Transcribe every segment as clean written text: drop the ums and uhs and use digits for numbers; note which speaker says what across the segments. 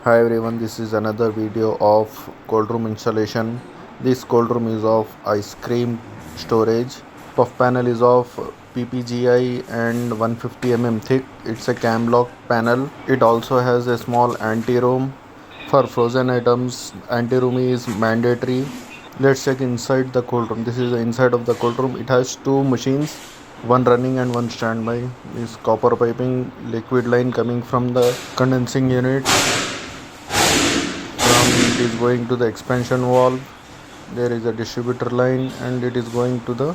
Speaker 1: Hi everyone, this is another video of cold room installation. This cold room is of ice cream storage. Puff panel is of PPGI and 150 thick. It's a cam lock panel. It also has a small anti-room. For frozen items, anti-room is mandatory. Let's check inside the cold room. This is the inside of the cold room. It has two machines, one running and one standby. Is copper piping, liquid line coming from the condensing unit. It is going to the expansion valve. There is a distributor line and it is going to the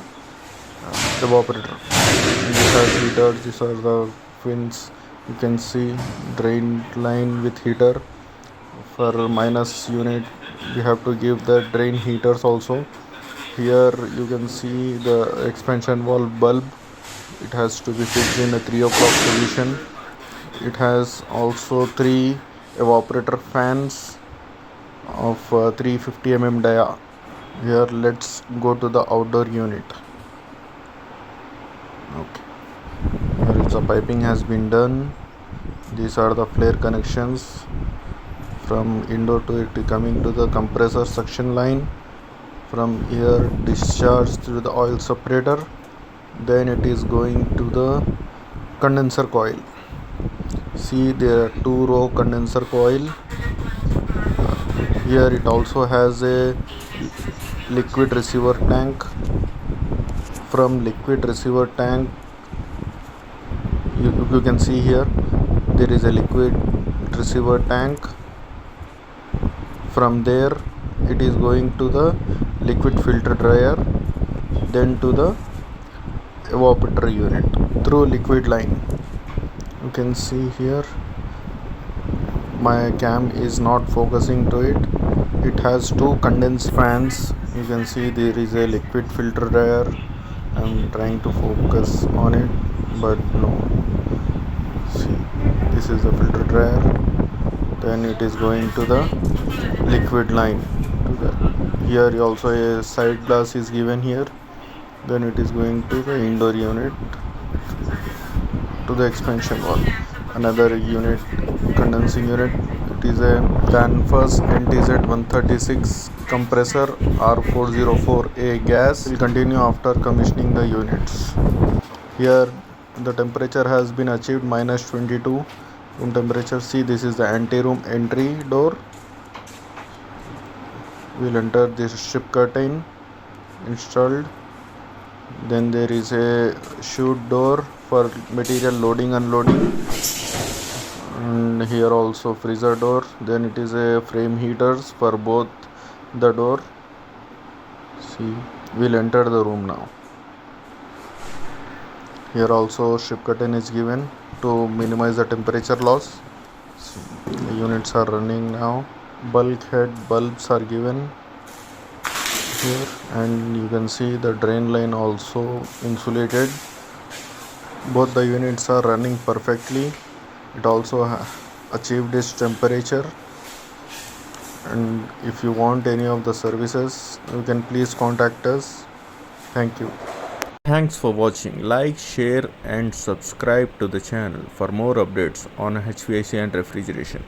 Speaker 1: evaporator. These are heaters, these are the fins. You can see drain line with heater. For minus unit we have to give the drain heaters also. Here you can see the expansion valve bulb. It has to be fixed in a 3 o'clock position. It has also 3 evaporator fans of 350 dia. Here let's go to the outdoor unit. Okay, here is the piping has been done. These are the flare connections from indoor to it coming to the compressor suction line. From here discharge through the oil separator, then it is going to the condenser coil. See, there are 2-row condenser coil. Here it also has a liquid receiver tank. From liquid receiver tank you can see here there is a liquid receiver tank. From there it is going to the liquid filter dryer, then to the evaporator unit through liquid line. You can see here my cam is not focusing to it. It has 2 condensed fans. You can see there is a liquid filter dryer. I'm trying to focus on it but no. See, this is the filter dryer, then it is going to the liquid line to the, here also a side glass is given here, then it is going to the indoor unit to the expansion valve. Another unit, condensing unit, it is a Danfoss Ntz136 Compressor R404A gas. Will continue after commissioning the units. Here the temperature has been achieved minus 22 room temperature. See, this is the anti-room entry door. We'll enter this ship curtain installed. Then there is a chute door for material loading unloading, and here also freezer door. Then it is a frame heaters for both the door. See, we'll enter the room now. Here also ship curtain is given to minimize the temperature loss. See, the units are running now. Bulkhead bulbs are given here, and you can see the drain line also insulated. Both the units are running perfectly. It also achieved its temperature, and if you want any of the services you can please contact us. Thank you. Thanks for watching. Like, share and subscribe to the channel for more updates on HVAC and refrigeration.